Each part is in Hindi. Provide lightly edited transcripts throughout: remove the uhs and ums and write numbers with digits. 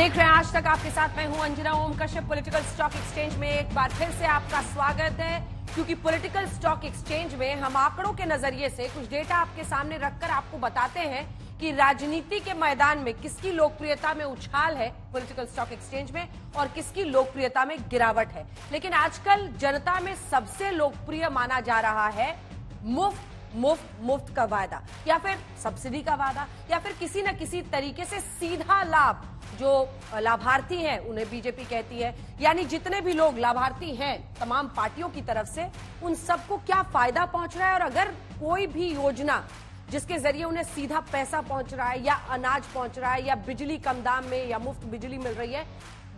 देख रहे हैं आज तक, आपके साथ मैं हूं Anjana Om Kashyap. Political stock exchange में एक बार फिर से आपका स्वागत है, क्योंकि पॉलिटिकल स्टॉक एक्सचेंज में हम आंकड़ों के नजरिए से कुछ डेटा आपके सामने रखकर आपको बताते हैं कि राजनीति के मैदान में किसकी लोकप्रियता में उछाल है पॉलिटिकल स्टॉक एक्सचेंज में और किसकी लोकप्रियता में गिरावट है। लेकिन आजकल जनता में सबसे लोकप्रिय माना जा रहा है मुफ्त का वादा, या फिर सब्सिडी का वादा, या फिर किसी न किसी तरीके से सीधा लाभ। जो लाभार्थी हैं उन्हें बीजेपी कहती है, यानी जितने भी लोग लाभार्थी हैं तमाम पार्टियों की तरफ से, उन सबको क्या फायदा पहुंच रहा है। और अगर कोई भी योजना जिसके जरिए उन्हें सीधा पैसा पहुंच रहा है, या अनाज पहुंच रहा है, या बिजली कम दाम में, या मुफ्त बिजली मिल रही है,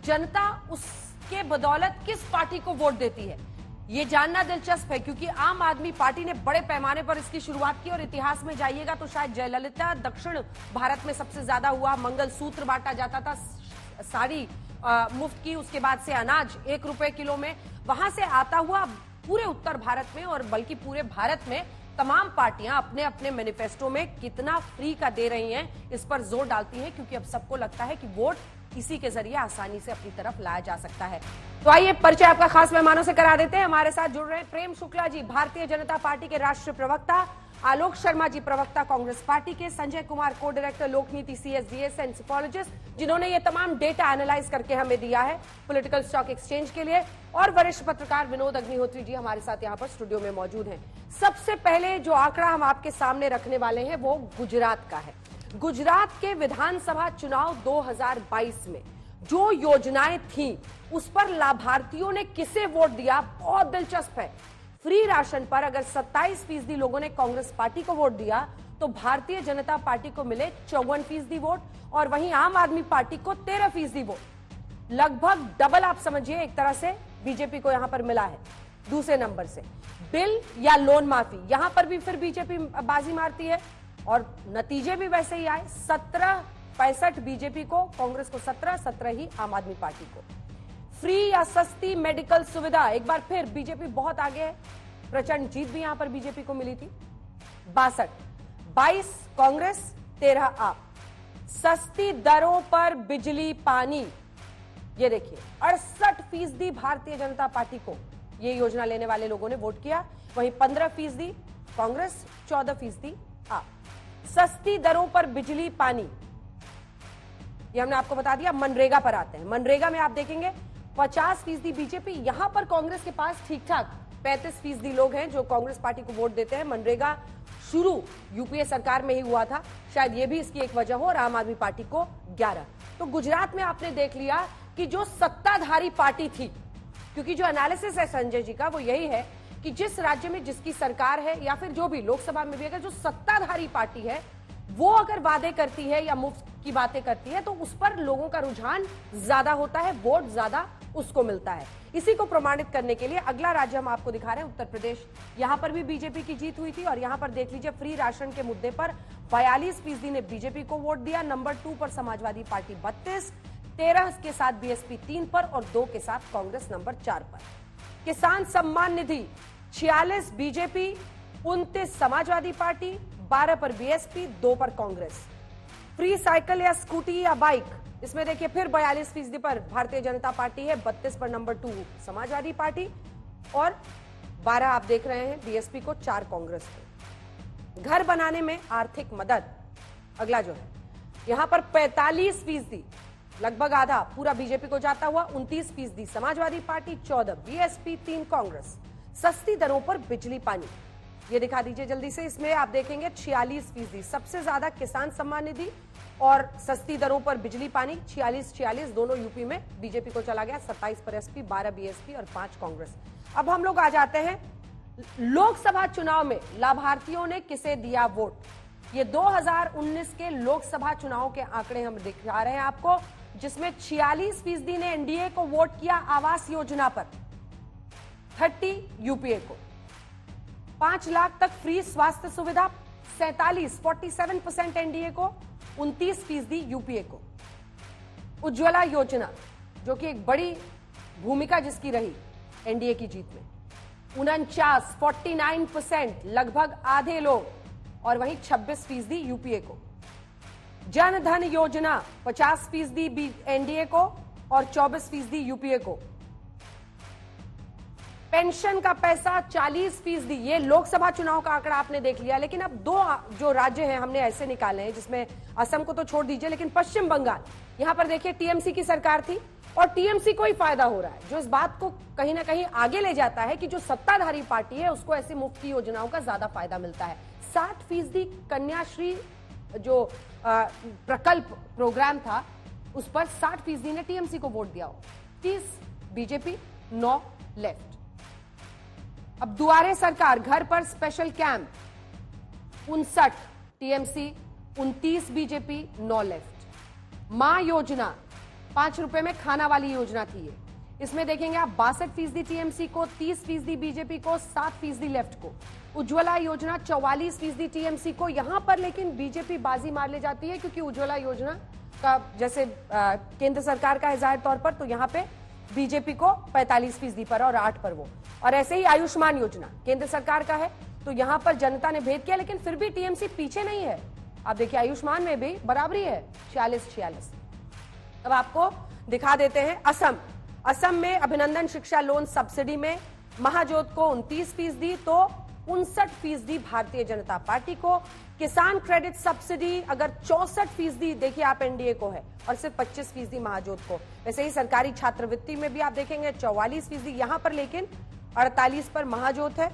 जनता उसके बदौलत किस पार्टी को वोट देती है, ये जानना दिलचस्प है। क्योंकि आम आदमी पार्टी ने बड़े पैमाने पर इसकी शुरुआत की, और इतिहास में जाइएगा तो शायद जयललिता दक्षिण भारत में सबसे ज्यादा हुआ। मंगलसूत्र बांटा जाता था, साड़ी मुफ्त की, उसके बाद से अनाज 1 रुपए किलो में। वहां से आता हुआ पूरे उत्तर भारत में, और बल्कि पूरे भारत में तमाम पार्टियां अपने अपने मैनिफेस्टो में कितना फ्री का दे रही हैं, इस पर जोर डालती हैं, क्योंकि अब सबको लगता है कि वोट इसी के जरिए आसानी से अपनी तरफ लाया जा सकता है। तो आइए परिचय आपका खास मेहमानों से करा देते हैं। हमारे साथ जुड़ रहे हैं प्रेम शुक्ला जी, भारतीय जनता पार्टी के राष्ट्रीय प्रवक्ता, आलोक शर्मा जी, प्रवक्ता कांग्रेस पार्टी के, संजय कुमार को डायरेक्टर लोकनीति CSDS एंड सिपोलॉजिस्ट, जिन्होंने ये तमाम डेटा एनालाइज करके हमें दिया है पॉलिटिकल स्टॉक एक्सचेंज के लिए, और वरिष्ठ पत्रकार विनोद अग्निहोत्री जी हमारे साथ यहाँ पर स्टूडियो में मौजूद हैं। सबसे पहले जो आंकड़ा हम आपके सामने रखने वाले हैं वो गुजरात का है। गुजरात के विधानसभा चुनाव 2022 में जो योजनाएं थी उस पर लाभार्थियों ने किसे वोट दिया, बहुत दिलचस्प है। फ्री राशन पर अगर 27% लोगों ने कांग्रेस पार्टी को वोट दिया, तो भारतीय जनता पार्टी को मिले 54% वोट, और वहीं आम आदमी पार्टी को 13% वोट। लगभग डबल आप समझिए एक तरह से बीजेपी को यहां पर मिला है। दूसरे नंबर से बिल या लोन माफी, यहां पर भी फिर बीजेपी बाजी मारती है, और नतीजे भी वैसे ही आए। 17-65 बीजेपी को, कांग्रेस को 17 ही आम आदमी पार्टी को। फ्री या सस्ती मेडिकल सुविधा, एक बार फिर बीजेपी बहुत आगे है, प्रचंड जीत भी यहां पर बीजेपी को मिली थी। 22 कांग्रेस, 13 आप। सस्ती दरों पर बिजली पानी, ये देखिए 68% भारतीय जनता पार्टी को ये योजना लेने वाले लोगों ने वोट किया, वहीं 15% कांग्रेस, 14% आप। सस्ती दरों पर बिजली पानी, ये हमने आपको बता दिया। मनरेगा पर आते हैं। मनरेगा में आप देखेंगे 50% बीजेपी, यहां पर कांग्रेस के पास ठीक ठाक 35% लोग हैं जो कांग्रेस पार्टी को वोट देते हैं। मनरेगा शुरू यूपीए सरकार में ही हुआ था, शायद ये भी इसकी एक वजह हो, और आम आदमी पार्टी को 11। तो गुजरात में आपने देख लिया कि जो सत्ताधारी पार्टी थी, क्योंकि जो एनालिसिस है संजय जी का वो यही है कि जिस राज्य में जिसकी सरकार है, या फिर जो भी लोकसभा में भी अगर जो सत्ताधारी पार्टी है वो अगर वादे करती है या मुफ्त की बातें करती है, तो उस पर लोगों का रुझान ज्यादा होता है, वोट ज्यादा उसको मिलता है। इसी को प्रमाणित करने के लिए अगला राज्य हम आपको दिखा रहे हैं, उत्तर प्रदेश। यहां पर भी बीजेपी की जीत हुई थी, और यहां पर देख लीजिए फ्री राशन के मुद्दे पर 42% ने बीजेपी को वोट दिया। नंबर 2 पर समाजवादी पार्टी 32, 13 के साथ बीएसपी 3 पर, और 2 के साथ कांग्रेस नंबर 4 पर। किसान सम्मान निधि 46 बीजेपी, 29 समाजवादी पार्टी, 12 पर बीएसपी, 2 पर कांग्रेस। फ्री साइकिल या स्कूटी या बाइक, इसमें देखिए फिर 42% पर भारतीय जनता पार्टी है, 32 पर नंबर 2 समाजवादी पार्टी, और 12 आप देख रहे हैं बीएसपी को, 4 कांग्रेस को। घर बनाने में आर्थिक मदद अगला जो है, यहां पर 45%, लगभग आधा पूरा बीजेपी को जाता हुआ, 29% समाजवादी पार्टी, 14 बीएसपी, 3 कांग्रेस। सस्ती दरों पर बिजली पानी, ये दिखा दीजिए जल्दी से। इसमें आप देखेंगे 46%, सबसे ज्यादा किसान सम्मान निधि और सस्ती दरों पर बिजली पानी, 46 दोनों यूपी में बीजेपी को चला गया। 27 पर एसपी, 12 बीएसपी और 5 कांग्रेस। अब हम लोग आ जाते हैं लोकसभा चुनाव में लाभार्थियों ने किसे दिया वोट। ये 2019 के लोकसभा चुनाव के आंकड़े हम दिखा रहे हैं आपको, जिसमें 46% ने एनडीए को वोट किया आवास योजना पर, 30 यूपीए को। 5 लाख तक फ्री स्वास्थ्य सुविधा 47% एनडीए को, 29% यूपीए को। उज्ज्वला योजना, जो कि एक बड़ी भूमिका जिसकी रही एनडीए की जीत में, 49% लगभग आधे लोग, और वहीं 26% यूपीए को। जन धन योजना 50% एनडीए को और 24% यूपीए को। पेंशन का पैसा 40%। ये लोकसभा चुनाव का आंकड़ा आपने देख लिया, लेकिन अब दो जो राज्य हैं हमने ऐसे निकाले हैं, जिसमें असम को तो छोड़ दीजिए, लेकिन पश्चिम बंगाल, यहां पर देखिए टीएमसी की सरकार थी और टीएमसी को ही फायदा हो रहा है, जो इस बात को कहीं ना कहीं आगे ले जाता है कि जो सत्ताधारी पार्टी है उसको ऐसी मुफ्त की योजनाओं का ज्यादा फायदा मिलता है। 60% कन्याश्री जो प्रकल्प प्रोग्राम था उस पर 60% ने टीएमसी को वोट दिया हो, 30 बीजेपी, 9 लेफ्ट। अब दुआरे सरकार, घर पर special camp 59 TMC, 29 BJP, 9 left. मां योजना 5 रुपए में खाना वाली योजना थी ये, इसमें देखेंगे आप 62% टीएमसी को, 30% बीजेपी को, 7% लेफ्ट को। उज्ज्वला योजना 44% टीएमसी को, यहां पर लेकिन बीजेपी बाजी मार ले जाती है, क्योंकि उज्ज्वला योजना का जैसे केंद्र सरकार का है जाहिर तौर पर, तो यहां पे बीजेपी को 45% पर और 8 पर वो। और ऐसे ही आयुष्मान योजना केंद्र सरकार का है, तो यहां पर जनता ने भेद किया, लेकिन फिर भी टीएमसी पीछे नहीं है। आप देखिए आयुष्मान में भी बराबरी है, 46-46। अब आपको दिखा देते हैं असम। असम में अभिनंदन शिक्षा लोन सब्सिडी में महाजोत को 29%, तो 59% भारतीय जनता पार्टी को। किसान क्रेडिट सब्सिडी अगर 64% देखिए आप एनडीए को है और सिर्फ 25% महाजोत को। वैसे ही सरकारी छात्रवृत्ति में भी आप देखेंगे 44%, यहां पर लेकिन 48 पर महाजोत है।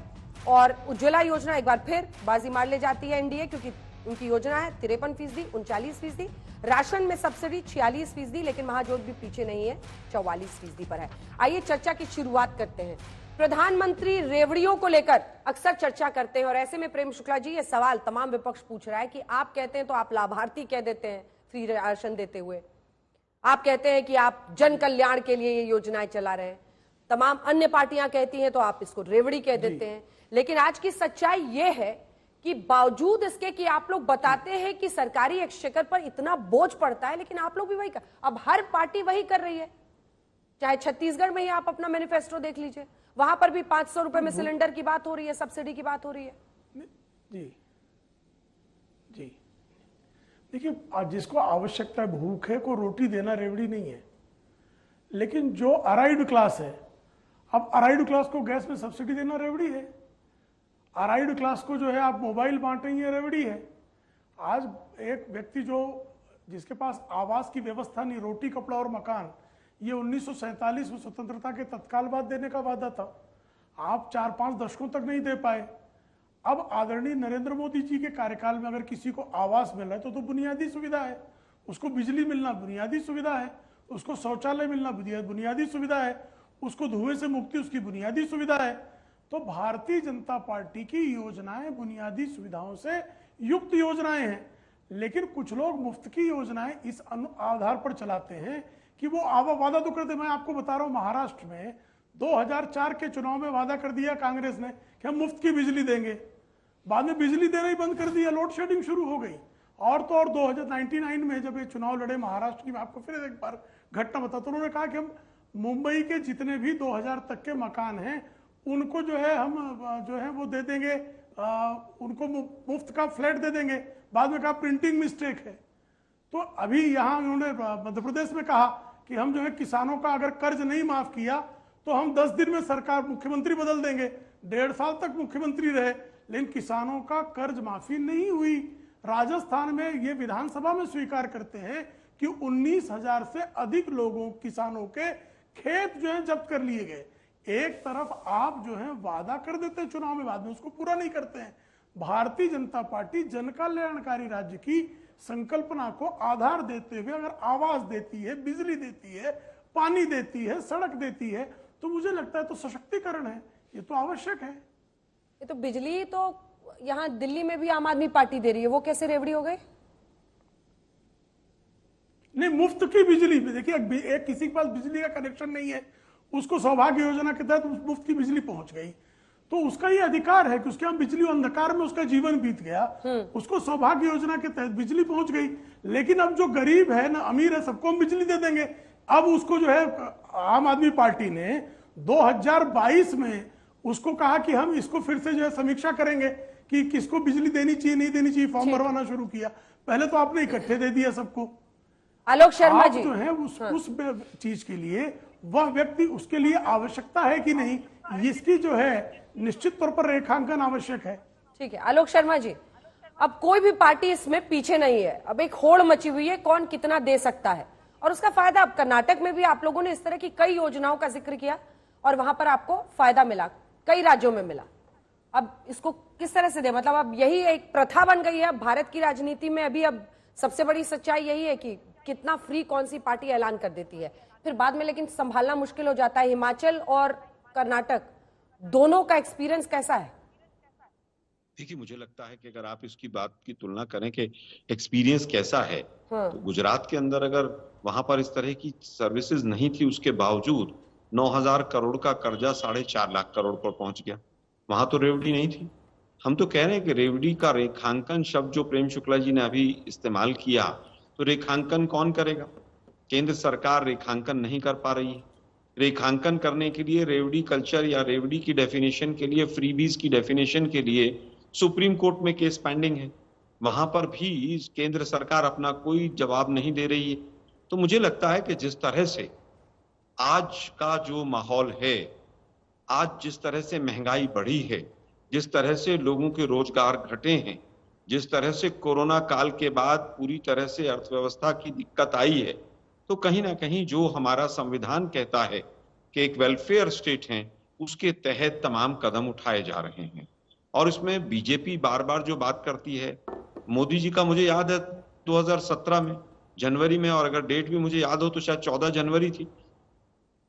और उज्ज्वला योजना एक बार फिर बाजी मार ले जाती है एनडीए, क्योंकि उनकी योजना है 53%, 39%। राशन में सब्सिडी 46%, लेकिन महाजोत भी पीछे नहीं है, 44% पर है। आइए चर्चा की शुरुआत करते हैं। प्रधानमंत्री रेवड़ियों को लेकर अक्सर चर्चा करते हैं, और ऐसे में प्रेम शुक्ला जी ये सवाल तमाम विपक्ष पूछ रहा है कि आप कहते हैं तो आप लाभार्थी कह देते हैं फ्री राशन देते हुए, आप कहते हैं कि आप जन कल्याण के लिए ये योजनाएं चला रहे हैं, तमाम अन्य पार्टियां कहती हैं तो आप इसको रेवड़ी कह देते हैं। लेकिन आज की सच्चाई ये है कि बावजूद इसके कि आप लोग बताते हैं कि सरकारी एक्सचेकर पर इतना बोझ पड़ता है, लेकिन आप लोग भी वही कर, अब हर पार्टी वही कर रही है। चाहे छत्तीसगढ़ में ही आप अपना मैनिफेस्टो देख लीजिए, वहां पर भी 500 रुपए में सिलेंडर की बात हो रही है, सब्सिडी की बात हो रही है। जी जी देखिए, जिसको आवश्यकता भूख है को रोटी देना रेवड़ी नहीं है, लेकिन जो अराइव्ड क्लास है, अब अराइव्ड क्लास को गैस में सब्सिडी देना रेवड़ी है, अराइव्ड क्लास को जो है आप मोबाइल बांटेंगे रेवड़ी है। आज एक व्यक्ति जिसके पास आवास की व्यवस्था नहीं, रोटी कपड़ा और मकान, ये 1947 में स्वतंत्रता के तत्काल बाद देने का वादा था, आप 4-5 दशकों तक नहीं दे पाए। अब आदरणीय नरेंद्र मोदी जी के कार्यकाल में अगर किसी को आवास मिल रहा है तो बुनियादी सुविधा है, उसको बिजली मिलना बुनियादी सुविधा है, उसको शौचालय मिलना बुनियादी सुविधा है, उसको धुएं से मुक्ति उसकी बुनियादी सुविधा है। तो भारतीय जनता पार्टी की योजनाएं बुनियादी सुविधाओं से युक्त योजनाएं हैं, लेकिन कुछ लोग मुफ्त की योजनाएं इस आधार पर चलाते हैं कि वो वादा तो करते। मैं आपको बता रहा हूं, महाराष्ट्र में 2004 के चुनाव में वादा कर दिया कांग्रेस ने कि हम मुफ्त की बिजली देंगे, बाद में बिजली देना ही बंद कर दिया, लोड शेडिंग शुरू हो गई। और तो और 2099 में जब ये चुनाव लड़े महाराष्ट्र की, मैं आपको फिर एक बार घटना बताता हूं, उन्होंने कहा कि हम मुंबई के जितने भी 2000 तक के मकान हैं उनको जो है हम वो दे देंगे, उनको मुफ्त का फ्लैट दे देंगे। बाद में कहा प्रिंटिंग मिस्टेक है। तो अभी यहाँ उन्होंने मध्य प्रदेश में कहा कि हम जो है किसानों का अगर कर्ज नहीं माफ किया तो हम 10 दिन में सरकार मुख्यमंत्री बदल देंगे। 1.5 साल तक मुख्यमंत्री रहे, लेकिन किसानों का कर्ज माफी नहीं हुई। राजस्थान में ये विधानसभा में स्वीकार करते हैं कि 19,000 से अधिक लोगों किसानों के खेत जो है जब्त कर लिए गए। एक तरफ आप जो है वादा कर देते हैं चुनाव में, बाद में उसको पूरा नहीं करते हैं। भारतीय जनता पार्टी जन कल्याणकारी राज्य की संकल्पना को आधार देते हुए अगर आवास देती है, बिजली देती है, पानी देती है, सड़क देती है, तो मुझे लगता है तो सशक्तिकरण है, ये तो आवश्यक है। ये तो बिजली तो यहां दिल्ली में भी आम आदमी पार्टी दे रही है, वो कैसे रेवड़ी हो गई? नहीं, मुफ्त की बिजली, देखिए एक किसी के पास बिजली का कनेक्शन नहीं है, उसको सौभाग्य योजना के तहत मुफ्त की बिजली पहुंच गई, तो उसका ये अधिकार है कि उसके यहाँ बिजली अंधकार में उसका जीवन बीत गया, उसको सौभाग्य योजना के तहत बिजली पहुंच गई। लेकिन अब जो गरीब है ना अमीर है, सबको हम बिजली दे देंगे। अब उसको जो है आम आदमी पार्टी ने 2022 में उसको कहा कि हम इसको फिर से जो है समीक्षा करेंगे कि किसको बिजली देनी चाहिए नहीं देनी चाहिए, फॉर्म भरवाना शुरू किया। पहले तो आपने इकट्ठे दे दिया सबको। आलोक शर्मा आप जी, जो है उस चीज के लिए वह व्यक्ति, उसके लिए आवश्यकता है कि नहीं, इसकी जो है निश्चित तौर पर रेखांकन आवश्यक है। ठीक है आलोक शर्मा जी, अब कोई भी पार्टी इसमें पीछे नहीं है, अब एक होड़ मची हुई है कौन कितना दे सकता है, और उसका फायदा अब कर्नाटक में भी आप लोगों ने इस तरह की कई योजनाओं का जिक्र किया और वहां पर आपको फायदा मिला, कई राज्यों में मिला। अब इसको किस तरह से दे, मतलब अब यही एक प्रथा बन गई है भारत की राजनीति में। अभी अब सबसे बड़ी सच्चाई यही है कि कितना फ्री कौन सी पार्टी ऐलान कर देती है, फिर बाद में लेकिन संभालना मुश्किल हो जाता है। हिमाचल और कर्नाटक दोनों का एक्सपीरियंस कैसा है? देखिए, मुझे लगता है कि अगर आप इसकी बात की तुलना करें कि एक्सपीरियंस कैसा है, तो गुजरात के अंदर अगर वहां पर इस तरह की सर्विसेज नहीं थी, उसके बावजूद 9,000 करोड़ का कर्जा 4.5 लाख करोड़ पर पहुंच गया। वहां तो रेवड़ी नहीं थी। हम तो कह रहे हैं कि रेवड़ी का रेखांकन शब्द जो प्रेम शुक्ला जी ने अभी इस्तेमाल किया, तो रेखांकन कौन करेगा? केंद्र सरकार रेखांकन नहीं कर पा रही है। रेखांकन करने के लिए रेवड़ी कल्चर या रेवड़ी की डेफिनेशन के लिए, फ्रीबीज की डेफिनेशन के लिए सुप्रीम कोर्ट में केस पेंडिंग है। वहां पर भी केंद्र सरकार अपना कोई जवाब नहीं दे रही है। तो मुझे लगता है कि जिस तरह से आज का जो माहौल है, आज जिस तरह से महंगाई बढ़ी है, जिस तरह से लोगों के रोजगार घटे हैं, जिस तरह से कोरोना काल के बाद पूरी तरह से अर्थव्यवस्था की दिक्कत आई है, तो कहीं ना कहीं जो हमारा संविधान कहता है कि एक वेलफेयर स्टेट है, उसके तहत तमाम कदम उठाए जा रहे हैं। और इसमें बीजेपी बार बार जो बात करती है, मोदी जी का मुझे याद है 2017 में जनवरी में, और अगर डेट भी मुझे याद हो तो शायद 14 जनवरी थी,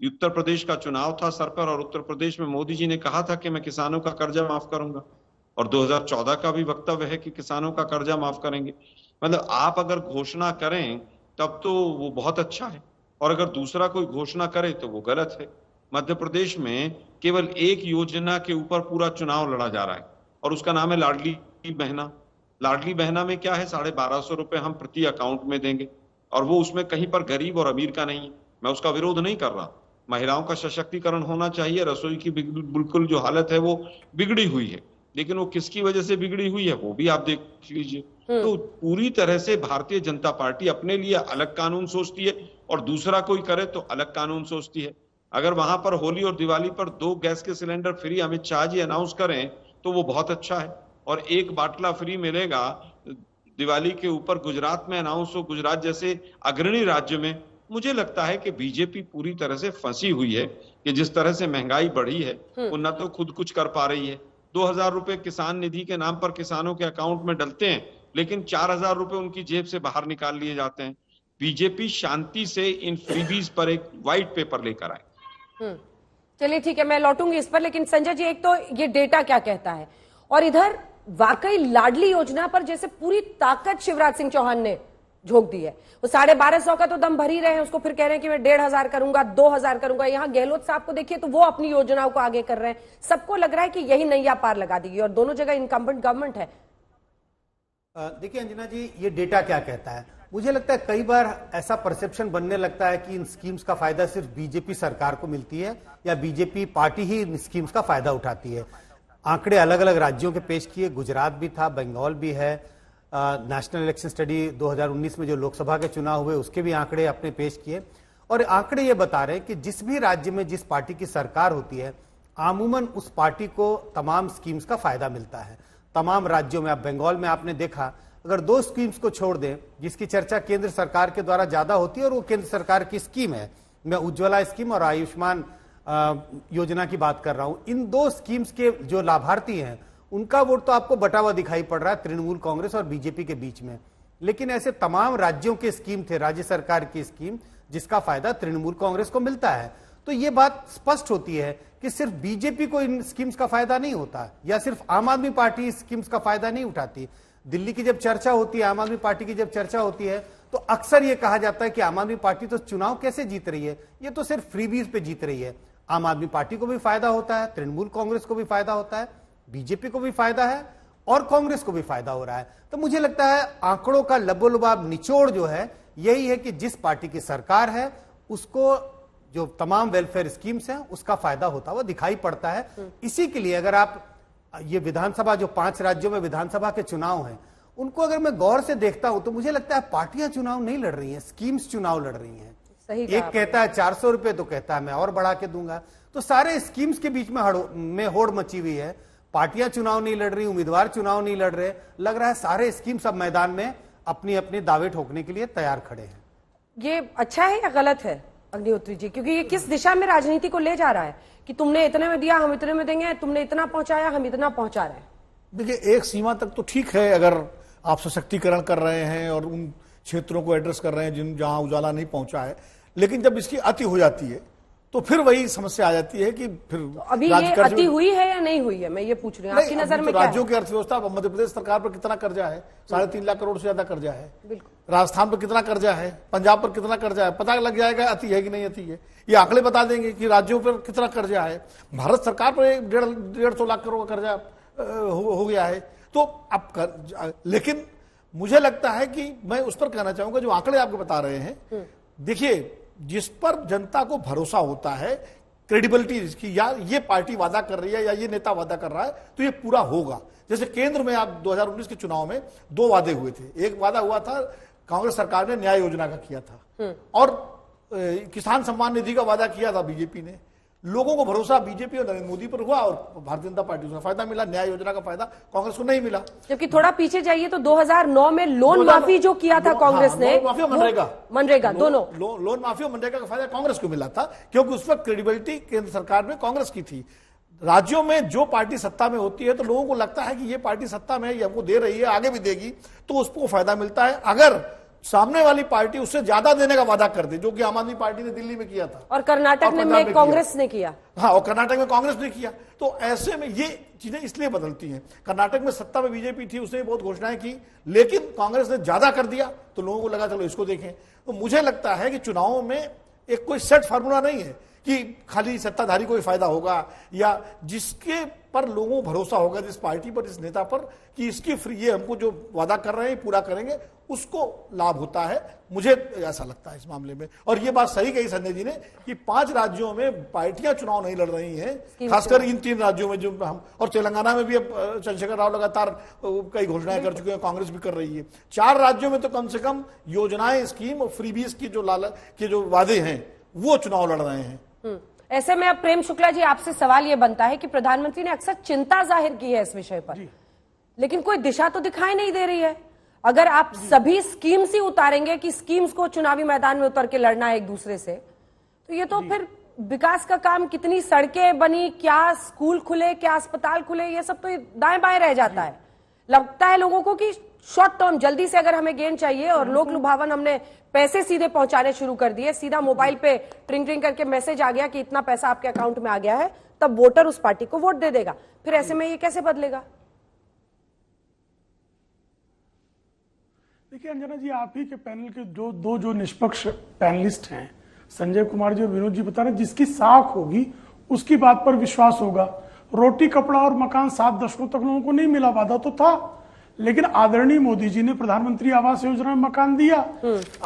उत्तर प्रदेश का चुनाव था सर पर, और उत्तर प्रदेश में मोदी जी ने कहा था कि मैं किसानों का कर्जा माफ करूंगा, और 2014 का भी वक्तव्य है कि किसानों का कर्जा माफ करेंगे। मतलब आप अगर घोषणा करें तब तो वो बहुत अच्छा है, और अगर दूसरा कोई घोषणा करे तो वो गलत है। मध्य प्रदेश में केवल एक योजना के ऊपर पूरा चुनाव लड़ा जा रहा है, और उसका नाम है लाडली बहना। लाडली बहना में क्या है, 1250 रुपए हम प्रति अकाउंट में देंगे, और वो उसमें कहीं पर गरीब और अमीर का नहीं है। मैं उसका विरोध नहीं कर रहा, महिलाओं का सशक्तिकरण होना चाहिए, रसोई की बिल्कुल जो हालत है वो बिगड़ी हुई है, लेकिन वो किसकी वजह से बिगड़ी हुई है वो भी आप देख लीजिए। तो पूरी तरह से भारतीय जनता पार्टी अपने लिए अलग कानून सोचती है, और दूसरा कोई करे तो अलग कानून सोचती है। अगर वहां पर होली और दिवाली पर 2 गैस के cylinder free Amit Shah ji announce करें तो वो बहुत अच्छा है, और 1 बाटला फ्री मिलेगा दिवाली के ऊपर गुजरात में अनाउंस हो, गुजरात जैसे अग्रणी राज्य में। मुझे लगता है कि बीजेपी पूरी तरह से फंसी हुई है कि जिस तरह से महंगाई बढ़ी है, वो न तो खुद कुछ कर पा रही है। 2,000 रुपए किसान निधि के नाम पर किसानों के अकाउंट में डलते हैं, लेकिन 4,000 रुपए उनकी जेब से बाहर निकाल लिए जाते हैं। बीजेपी शांति से इन फ्रीबीज पर एक व्हाइट पेपर लेकर आए। चलिए ठीक है, मैं लौटूंगी इस पर, लेकिन संजय जी, एक तो ये डेटा क्या कहता है, और इधर वाकई लाडली योजना पर जैसे पूरी ताकत शिवराज सिंह चौहान ने झोंक दी है। वो 1250 का तो दम भर ही रहे हैं, उसको फिर कह रहे हैं कि मैं 1,500 करूंगा, 2,000 करूंगा। यहाँ गहलोत साहब को देखिए तो वो अपनी योजनाओं को आगे कर रहे हैं। सबको लग रहा है कि यही नैया पार लगा देगी, और दोनों जगह इनकम्बेंट गवर्नमेंट है। देखिए अंजना जी, ये डेटा क्या कहता है, मुझे लगता है कई बार ऐसा परसेप्शन बनने लगता है कि इन स्कीम्स का फायदा सिर्फ बीजेपी सरकार को मिलती है, या बीजेपी पार्टी ही इन स्कीम्स का फायदा उठाती है। आंकड़े अलग अलग राज्यों के पेश किए, गुजरात भी था, बंगाल भी है, नेशनल इलेक्शन स्टडी 2019 में जो लोकसभा के चुनाव हुए उसके भी आंकड़े अपने पेश किए, और आंकड़े ये बता रहे हैं कि जिस भी राज्य में जिस पार्टी की सरकार होती है, आमूमन उस पार्टी को तमाम स्कीम्स का फायदा मिलता है। तमाम राज्यों में, अब बंगाल में आपने देखा, अगर 2 स्कीम्स को छोड़ दें जिसकी चर्चा केंद्र सरकार के द्वारा ज्यादा होती है, और वो केंद्र सरकार की स्कीम है, मैं उज्ज्वला स्कीम और आयुष्मान योजना की बात कर रहा हूं। इन 2 स्कीम्स के जो लाभार्थी हैं उनका वोट तो आपको बटा हुआ दिखाई पड़ रहा है तृणमूल कांग्रेस और बीजेपी के बीच में, लेकिन ऐसे तमाम राज्यों के स्कीम थे, राज्य सरकार की स्कीम, जिसका फायदा तृणमूल कांग्रेस को मिलता है। तो ये बात स्पष्ट होती है कि सिर्फ बीजेपी को इन स्कीम्स का फायदा नहीं होता, या सिर्फ आम आदमी पार्टी इस स्कीम्स का फायदा नहीं उठाती। दिल्ली की जब चर्चा होती है, आम आदमी पार्टी की जब चर्चा होती है, तो अक्सर ये कहा जाता है कि आम आदमी पार्टी तो चुनाव कैसे जीत रही है, ये तो सिर्फ फ्रीबीज पे जीत रही है। आम आदमी पार्टी को भी फायदा होता है, तृणमूल कांग्रेस को भी फायदा होता है, बीजेपी को भी फायदा है, और कांग्रेस को भी फायदा हो रहा है। तो मुझे लगता है आंकड़ों का लबोलुबाब निचोड़ जो है यही है कि जिस पार्टी की सरकार है उसको जो तमाम वेलफेयर स्कीम्स हैं उसका फायदा होता हुआ दिखाई पड़ता है। इसी के लिए अगर आप ये विधानसभा, जो 5 राज्यों में विधानसभा के चुनाव हैं, उनको अगर मैं गौर से देखता हूं तो मुझे लगता है पार्टियां चुनाव नहीं लड़ रही हैं, स्कीम्स चुनाव लड़ रही हैं। सही एक कहता है 400 रुपए, तो कहता है मैं और बढ़ा के दूंगा। तो सारे स्कीम्स के बीच में होड़ मची हुई है। पार्टियां चुनाव नहीं लड़ रही, उम्मीदवार चुनाव नहीं लड़ रहे, लग रहा है सारे स्कीम्स अब मैदान में अपनी अपनी दावे ठोकने के लिए तैयार खड़े हैं। ये अच्छा है या गलत है अग्निहोत्री जी? क्योंकि ये किस दिशा में राजनीति को ले जा रहा है कि तुमने इतने में दिया, हम इतने में देंगे, तुमने इतना पहुंचाया, हम इतना पहुंचा रहे हैं। देखिए, एक सीमा तक तो ठीक है अगर आप सशक्तिकरण कर रहे हैं और उन क्षेत्रों को एड्रेस कर रहे हैं जहां उजाला नहीं पहुंचा है, लेकिन जब इसकी अति हो जाती है तो फिर वही समस्या आ जाती है कि फिर तो अभी ये अति हुई है या नहीं हुई है, मैं ये पूछ रही हूँ, आपकी नजर में क्या है? राज्यों की अर्थव्यवस्था, मध्य प्रदेश सरकार पर कितना कर्जा है? 3.5 लाख करोड़ से ज्यादा कर्जा है। राजस्थान पर कितना कर्जा है? पंजाब पर कितना कर्जा है? पता लग जाएगा अति है कि नहीं अति है। ये आंकड़े बता देंगे कि राज्यों पर कितना कर्जा है। भारत सरकार पर 150 लाख करोड़ का कर्जा हो गया है। तो अब लेकिन मुझे लगता है कि मैं उस पर कहना चाहूंगा जो आंकड़े आपको बता रहे हैं, देखिए जिस पर जनता को भरोसा होता है, क्रेडिबिलिटी इसकी, या ये पार्टी वादा कर रही है या ये नेता वादा कर रहा है तो ये पूरा होगा। जैसे केंद्र में आप 2019 के चुनाव में 2 वादे हुए थे। एक वादा हुआ था, कांग्रेस सरकार ने न्याय योजना का किया था, और किसान सम्मान निधि का वादा किया था बीजेपी ने। लोगों को भरोसा बीजेपी और नरेंद्र मोदी पर हुआ और भारतीय जनता पार्टी को फायदा मिला, न्याय योजना का फायदा कांग्रेस को नहीं मिला। जबकि थोड़ा पीछे जाइए तो 2009 में लोन माफी जो किया था कांग्रेस ने, लोन माफी और मनरेगा दोनों, लोन माफी और मनरेगा का फायदा कांग्रेस को मिला था, क्योंकि उस वक्त क्रेडिबिलिटी केंद्र सरकार में कांग्रेस की थी। राज्यों में जो पार्टी सत्ता में होती है तो लोगों को लगता है कि ये पार्टी सत्ता में है, ये हमको दे रही है, आगे भी देगी, तो उसको फायदा मिलता है। अगर सामने वाली पार्टी उससे ज्यादा देने का वादा कर दे, जो कि आम आदमी पार्टी ने दिल्ली में किया था और कर्नाटक में कांग्रेस ने किया, हाँ, और कर्नाटक में कांग्रेस ने किया, तो ऐसे में ये चीजें इसलिए बदलती हैं। कर्नाटक में सत्ता में बीजेपी थी, उसने बहुत घोषणाएं की, लेकिन कांग्रेस ने ज्यादा कर दिया तो लोगों को लगा चलो इसको देखें। तो मुझे लगता है कि चुनावों में एक कोई सेट फार्मूला नहीं है कि खाली सत्ताधारी को ही फायदा होगा, या जिसके पर लोगों को भरोसा होगा, जिस पार्टी पर, जिस नेता पर, कि इसकी फ्री, ये हमको जो वादा कर रहे हैं पूरा करेंगे, उसको लाभ होता है। मुझे ऐसा लगता है इस मामले में। और ये बात सही कही संजय जी ने कि 5 राज्यों में पार्टियां चुनाव नहीं लड़ रही हैं, खासकर इन 3 राज्यों में जो हम, और तेलंगाना में भी अब चंद्रशेखर राव लगातार कई घोषणाएं कर चुके हैं, कांग्रेस भी कर रही है। 4 राज्यों में तो कम से कम योजनाएं, स्कीम और फ्रीबीज की जो वादे हैं वो चुनाव लड़ रहे हैं। ऐसे में अब प्रेम शुक्ला जी, आपसे सवाल यह बनता है कि प्रधानमंत्री ने अक्सर चिंता जाहिर की है इस विषय पर, लेकिन कोई दिशा तो दिखाई नहीं दे रही है। अगर आप सभी स्कीम्स ही उतारेंगे कि स्कीम्स को चुनावी मैदान में उतर के लड़ना है एक दूसरे से, तो ये तो फिर विकास का काम, कितनी सड़कें बनी, क्या स्कूल खुले, क्या अस्पताल खुले, ये सब तो दाएं बाएं रह जाता है। लगता है लोगों को कि शॉर्ट टर्म जल्दी से अगर हमें गेन चाहिए, और लोक लुभावन हमने पैसे सीधे पहुंचाने शुरू कर दिए, सीधा मोबाइल पे ट्रिंग ट्रिंग करके मैसेज आ गया कि इतना पैसा आपके अकाउंट में आ गया है, तब वोटर उस पार्टी को वोट दे देगा। फिर ऐसे में ये कैसे बदलेगा? देखिए अंजना जी, आप ही के पैनल के जो निष्पक्ष पैनलिस्ट हैं, संजय कुमार जी और विनोद जी बता रहे हैं, जिसकी साख होगी उसकी बात पर विश्वास होगा। रोटी, कपड़ा और मकान 7 दशकों तक लोगों को नहीं मिला, वादा तो था, लेकिन आदरणीय मोदी जी ने प्रधानमंत्री आवास योजना में मकान दिया।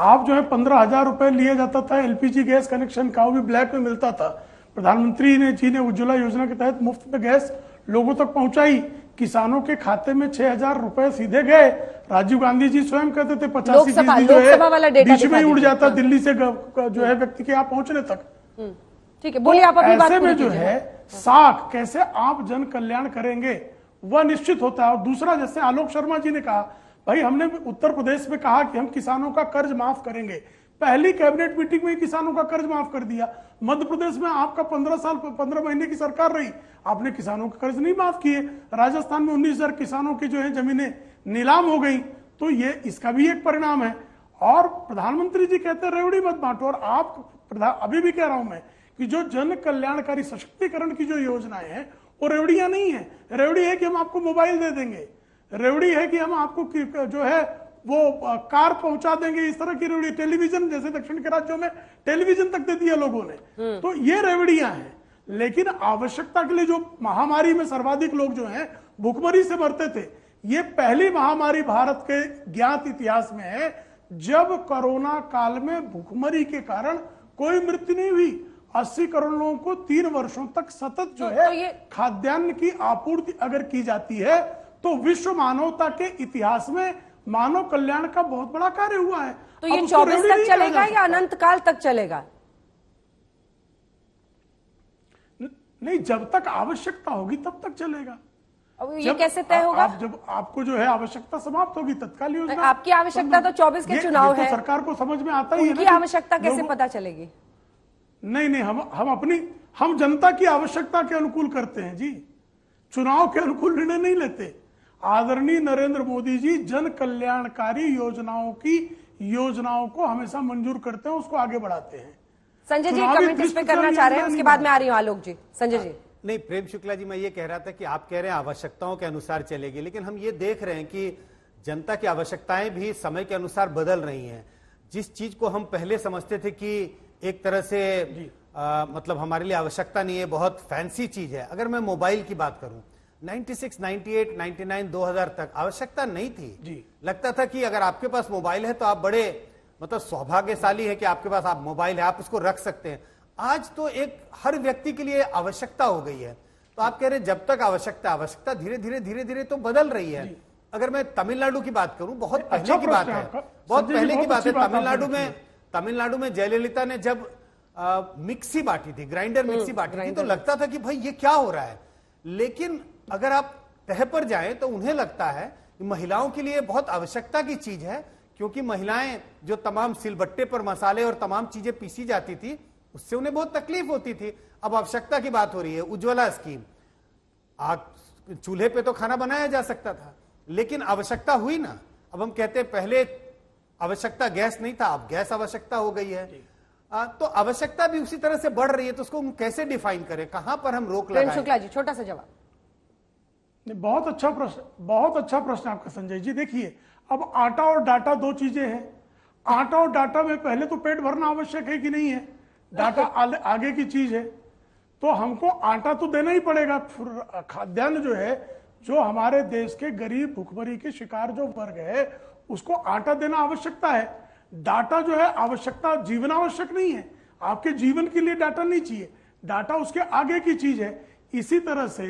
आप जो है 15,000 रुपए लिया जाता था एलपीजी गैस कनेक्शन का, वो भी ब्लैक में मिलता था। प्रधानमंत्री जी ने उज्ज्वला योजना के तहत मुफ्त में गैस लोगों तक पहुंचाई। किसानों के खाते में 6,000 रुपए सीधे गए। राजीव गांधी जी स्वयं कहते थे 85% जो है बीच में उड़ जाता दिल्ली से जो है व्यक्ति के यहाँ पहुंचने तक। ठीक है, बोलिए आप अपनी बात। ऐसे में जो है साख कैसे आप जन कल्याण करेंगे वह निश्चित होता है। और दूसरा, जैसे आलोक शर्मा जी ने कहा, भाई हमने उत्तर प्रदेश में कहा कि हम किसानों का कर्ज माफ करेंगे, पहली कैबिनेट मीटिंग में किसानों का कर्ज माफ कर दिया। मध्य प्रदेश में आपका 15 महीने की सरकार रही, आपने किसानों का कर्ज नहीं माफ किए। राजस्थान में 19,000 किसानों की जो है जमीनें नीलाम हो गई, तो ये इसका भी एक परिणाम है। और प्रधानमंत्री जी कहते हैं रेवड़ी मत बांटो, और आप अभी भी कह रहा हूं मैं कि जो जन कल्याणकारी सशक्तिकरण की जो योजनाएं हैं वो रेवड़ियां नहीं है। रेवड़ी है कि हम आपको मोबाइल दे देंगे, रेवड़ी है कि हम आपको जो है वो कार पहुंचा देंगे, इस तरह की रेवड़ी। टेलीविजन, जैसे दक्षिण के राज्यों में टेलीविजन तक दे दिया लोगों ने, तो ये रेवड़ियां हैं। लेकिन आवश्यकता के लिए जो महामारी में सर्वाधिक लोग जो हैं भूखमरी से मरते थे, ये पहली महामारी भारत के ज्ञात इतिहास में है जब कोरोना काल में भूखमरी के कारण कोई मृत्यु नहीं हुई। 80 करोड़ लोगों को 3 वर्षों तक सतत जो है खाद्यान्न की आपूर्ति अगर की जाती है तो विश्व मानवता के इतिहास में मानव कल्याण का बहुत बड़ा कार्य हुआ है। तो ये अब उसको 24 रेवड़ी तक नहीं कहा चलेगा जा या सकता। अनंत काल तक चलेगा? नहीं, जब तक आवश्यकता होगी तब तक चलेगा। अब ये जब कैसे तय होगा? जब आपको जो है आवश्यकता समाप्त होगी तत्काल योजना। आपकी आवश्यकता तो 24 के ये चुनाव तो है। सरकार को समझ में आता ही है ना उनकी कि आवश्यकता कैसे लोगों- पता चलेगी? नहीं, हम जनता की आवश्यकता के अनुकूल करते हैं जी, चुनाव के अनुकूल निर्णय नहीं लेते। आदरणीय नरेंद्र मोदी जी जन कल्याणकारी योजनाओं को हमेशा मंजूर करते हैं, उसको आगे बढ़ाते हैं। संजय जी चुनावी कमेंट इस पे दृष्टि करना से चाह रहे हैं, योजना उसके नहीं बाद मैं आ रही हूं आलोक जी। संजय जी नहीं, प्रेम शुक्ला जी, मैं ये कह रहा था कि आप कह रहे हैं आवश्यकताओं के अनुसार चलेगी, लेकिन हम ये देख रहे हैं कि जनता की आवश्यकताएं भी समय के अनुसार बदल रही हैं। जिस चीज को हम पहले समझते थे कि एक तरह से मतलब हमारे लिए आवश्यकता नहीं है, बहुत फैंसी चीज है। अगर मैं मोबाइल की बात करूं, 96, 98, 99, 2000 तक आवश्यकता नहीं थी जी। लगता था कि अगर आपके पास मोबाइल है तो आप बड़े मतलब सौभाग्यशाली है कि आपके पास आप मोबाइल है, आप उसको रख सकते हैं। आज तो एक हर व्यक्ति के लिए आवश्यकता हो गई है। तो आप कह रहे हैं जब तक आवश्यकता धीरे धीरे तो बदल रही है। अगर मैं तमिलनाडु की बात करूं, बहुत पहले की बात है, बहुत पहले की बात है। तमिलनाडु में जयललिता ने जब मिक्सी बांटी थी, ग्राइंडर मिक्सी बांटी थी, तो लगता था कि भाई ये क्या हो रहा है। लेकिन अगर आप तह पर जाएं तो उन्हें लगता है कि महिलाओं के लिए बहुत आवश्यकता की चीज है, क्योंकि महिलाएं जो तमाम सिलबट्टे पर मसाले और तमाम चीजें पीसी जाती थी, उससे उन्हें बहुत तकलीफ होती थी। अब आवश्यकता की बात हो रही है। उज्ज्वला स्कीम, आग चूल्हे पे तो खाना बनाया जा सकता था, लेकिन आवश्यकता हुई ना। अब हम कहते हैं पहले आवश्यकता गैस नहीं था, अब गैस आवश्यकता हो गई है। तो आवश्यकता भी उसी तरह से बढ़ रही है। तो उसको हम कैसे डिफाइन करें, कहां पर हम रोक प्रेम लगाएं? शुक्ला जी छोटा सा जवाब। बहुत अच्छा प्रश्न आपका संजय जी। देखिए, अब आटा और डाटा दो चीजें हैं। आटा और डाटा में पहले तो पेट भरना आवश्यक है कि नहीं है, डाटा आगे की चीज है। तो हमको आटा तो देना ही पड़ेगा। खाद्यान्न जो है, जो हमारे देश के गरीब भूखमरी के शिकार जो वर्ग है, उसको आटा देना आवश्यकता है। डाटा जो है आवश्यकता, जीवन आवश्यक नहीं है। आपके जीवन के लिए डाटा नहीं चाहिए, डाटा उसके आगे की चीज है। इसी तरह से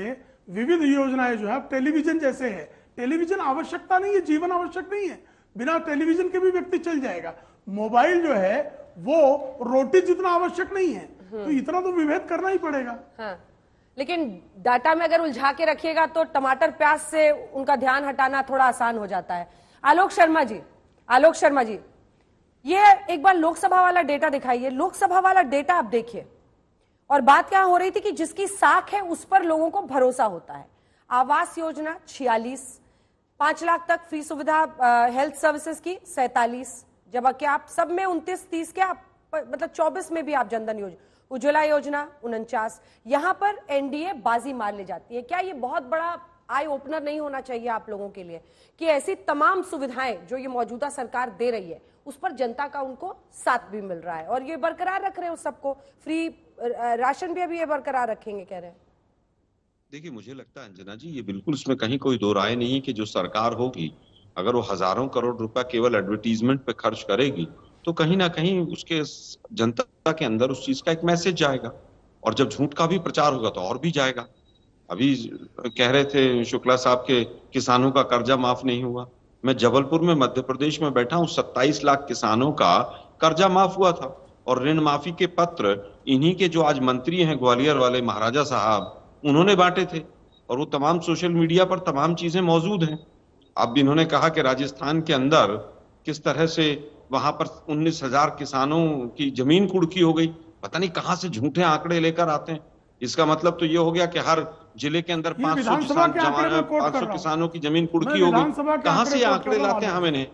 विविध योजनाएं जो है, टेलीविजन जैसे है, टेलीविजन आवश्यकता नहीं है, जीवन आवश्यक नहीं है। बिना टेलीविजन के भी व्यक्ति चल जाएगा। मोबाइल जो है वो रोटी जितना आवश्यक नहीं है। तो इतना तो विभेद करना ही पड़ेगा। हाँ, लेकिन डाटा में अगर उलझा के रखिएगा तो टमाटर प्याज से उनका ध्यान हटाना थोड़ा आसान हो जाता है। आलोक शर्मा जी, ये एक बार लोकसभा वाला डेटा दिखाइए। लोकसभा वाला डेटा आप देखिए, और बात क्या हो रही थी कि जिसकी साख है उस पर लोगों को भरोसा होता है। आवास योजना 46, 5 लाख तक फ्री सुविधा हेल्थ सर्विसेज की 47, जबकि आप सब में 29-30 के आप मतलब 24 में भी आप जनधन योजना, उज्ज्वला योजना 49, यहां पर एनडीए बाजी मार ले जाती है। क्या ये बहुत बड़ा आई ओपनर नहीं होना चाहिए आप लोगों के लिए कि ऐसी तमाम सुविधाएं जो ये मौजूदा सरकार दे रही है उस पर जनता का उनको साथ भी मिल रहा है, और ये बरकरार रख रहे हैं, सबको फ्री राशन भी अभी ये बरकरार रखेंगे कह रहे हैं? देखिए, मुझे लगता है अंजना जी, ये बिल्कुल इसमें कहीं कोई दो राय नहीं है कि जो सरकार होगी, अगर वो हजारों करोड़ रुपया केवल एडवर्टीजमेंट पे खर्च करेगी, तो कहीं ना कहीं उसके जनता के अंदर उस चीज का एक मैसेज जाएगा, और जब झूठ का भी प्रचार होगा तो और भी जाएगा। अभी कह रहे थे शुक्ला साहब के किसानों का कर्जा माफ नहीं हुआ। मैं जबलपुर में मध्य प्रदेश में बैठा हूं, 27 लाख किसानों का कर्जा माफ हुआ था, और ऋण माफी के पत्र इन्हीं के जो आज मंत्री हैं ग्वालियर वाले महाराजा साहब, उन्होंने बांटे थे, और वो तमाम सोशल मीडिया पर तमाम चीजें मौजूद हैं। अब इन्होंने कहा कि राजस्थान के अंदर किस तरह से वहां पर 19,000 किसानों की जमीन कुड़की हो गई। पता नहीं कहां से झूठे आंकड़े लेकर आते हैं। इसका मतलब तो ये हो गया कि हर जिले के अंदर 500 किसानों की जमीन कुड़की हो गई। कहां से आंकड़े लाते हैं हमें नहीं।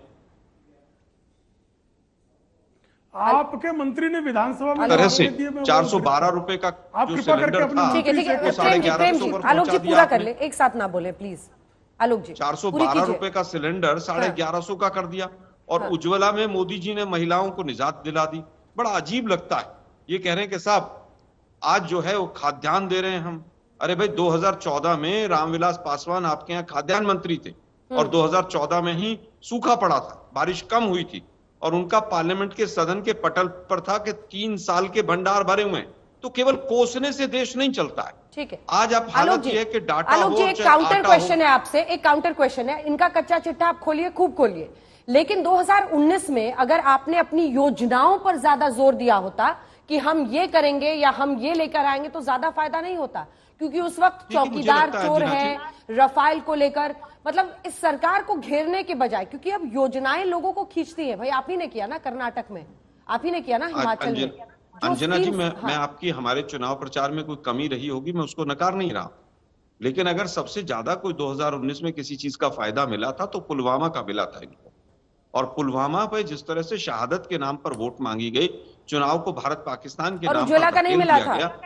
आपके मंत्री ने विधानसभा में तरह से 412 रुपए का जो सिलेंडर था, ठीक है वो 1150 पर आलोक जी पहुंचा पूरा दिया कर ले, एक साथ ना बोले प्लीज। आलोक जी 412 रुपए का सिलेंडर 1150 का कर दिया, और उज्ज्वला में मोदी जी ने महिलाओं को निजात दिला दी। बड़ा अजीब लगता है। ये कह रहे हैं कि साहब आज जो है वो खाद्यान्न दे रहे हैं हम। अरे भाई, 2014 में रामविलास पासवान आपके यहाँ खाद्यान्न मंत्री थे, और 2014 में ही सूखा पड़ा था, बारिश कम हुई थी, और उनका पार्लियामेंट के सदन के पटल पर था कि 3 साल के भंडार भरे हुए हैं। तो केवल कोसने से देश नहीं चलता है। ठीक है, आज आप हालत ये है कि डाटा आलोक हो जी, एक चाहे काउंटर आटा क्वेश्चन हो। है आपसे, एक काउंटर क्वेश्चन है। इनका कच्चा चिट्ठा आप खोलिए, खूब खोलिए, लेकिन 2019 में अगर आपने अपनी योजनाओं पर ज्यादा जोर दिया होता कि हम ये करेंगे या हम ये लेकर आएंगे, तो ज्यादा फायदा नहीं होता, क्योंकि उस वक्त देखिए, मुझे चौकीदार लगता है चोर अंजना है, रफाल को लेकर, मतलब इस सरकार को घेरने के बजाय, क्योंकि अब योजनाएं लोगों को खींचती है। भाई आप ही ने किया ना कर्नाटक में, आप ही ने किया ना हिमाचल में। जो अंजना जी, schemes- मैं आपकी हमारे चुनाव प्रचार में कोई कमी रही होगी, मैं उसको नकार नहीं रहा, लेकिन अगर सबसे ज्यादा कोई 2019 में किसी चीज का फायदा मिला था तो पुलवामा का मिला था इनको। और पुलवामा पे जिस तरह से शहादत के नाम पर वोट मांगी गई, चुनाव को भारत पाकिस्तान के और नाम उज्ज्वला पर का नहीं धकेल मिला दिया था, गया,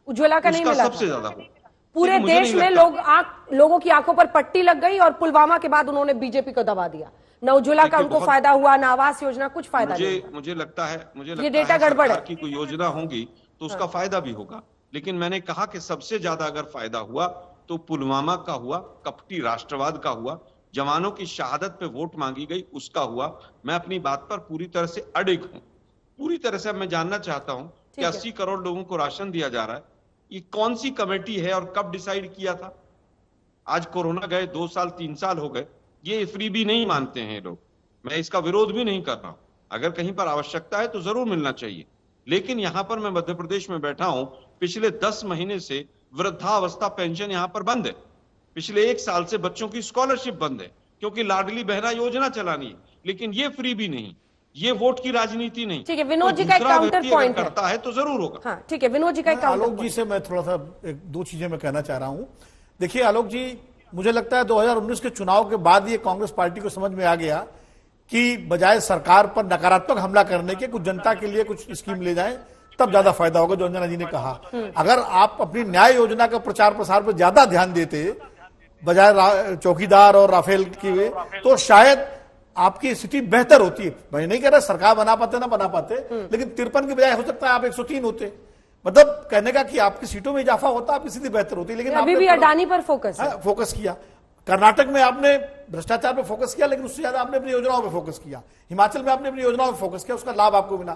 उज्ज्वला का नहीं उसका मिला सबसे था। ज्यादा हुआ। पूरे लेकिन मुझे देश नहीं में लगता- लोगों की आंखों पर पट्टी लग गई और पुलवामा के बाद उन्होंने बीजेपी को दबा दिया। न उज्ज्वला का देखिए, उनको बहुत- फायदा हुआ, न आवास योजना, कुछ फायदा नहीं। मुझे लगता है ये डेटा गड़बड़ है। सरकार की कोई योजना होगी तो उसका फायदा भी होगा, लेकिन मैंने कहा कि सबसे ज्यादा अगर फायदा हुआ तो पुलवामा का हुआ, कपटी राष्ट्रवाद का हुआ, जवानों की शहादत पे वोट मांगी गई उसका हुआ। मैं अपनी बात पर पूरी तरह से अडिग हूं, पूरी तरह से। अब मैं जानना चाहता हूं कि 80 करोड़ लोगों को राशन दिया जा रहा है, ये कौन सी कमेटी है और कब डिसाइड किया था? आज कोरोना गए 2 साल 3 साल हो गए, ये फ्री भी नहीं मानते हैं लोग। मैं इसका विरोध भी नहीं कर रहा हूं, अगर कहीं पर आवश्यकता है तो जरूर मिलना चाहिए, लेकिन यहां पर मैं मध्य प्रदेश में बैठा हूं, पिछले 10 महीने से वृद्धावस्था पेंशन यहां पर बंद है, पिछले 1 साल से बच्चों की स्कॉलरशिप बंद है, क्योंकि लाडली बहना योजना चलानी है, लेकिन ये फ्री भी नहीं, ये वोट की राजनीति नहीं। ठीक है, विनोद जी का एक दूसरा काउंटर व्यक्ति अगर पॉइंट है। करता है तो जरूर होगा। हाँ ठीक है, विनोद जी का एक काउंटर आलोक जी से मैं थोड़ा सा दो चीजें मैं कहना चाह रहा हूं। देखिए आलोक जी, मुझे लगता है 2019 के चुनाव के बाद ये कांग्रेस पार्टी को समझ में आ गया कि बजाय सरकार पर नकारात्मक हमला करने के कुछ जनता के लिए कुछ स्कीम ले जाएं, तब ज्यादा फायदा होगा, जो अंजना जी ने कहा। अगर आप अपनी न्याय योजना का प्रचार प्रसार पर ज्यादा ध्यान देते बजाय चौकीदार और राफेल की, तो शायद आपकी स्थिति बेहतर होती है। मैं नहीं कह रहा सरकार बना पाते ना बना पाते, लेकिन 53 की बजाय हो सकता है आप 103 होते। मतलब कहने का कि आपकी सीटों में इजाफा होता, आपकी स्थिति बेहतर होती। लेकिन अभी भी अडानी पर फोकस है। फोकस किया। कर्नाटक में आपने भ्रष्टाचार पे फोकस किया, लेकिन उससे ज्यादा आपने अपनी योजनाओं पे फोकस किया। हिमाचल में आपने अपनी योजनाओं पे फोकस किया, उसका लाभ आपको मिला।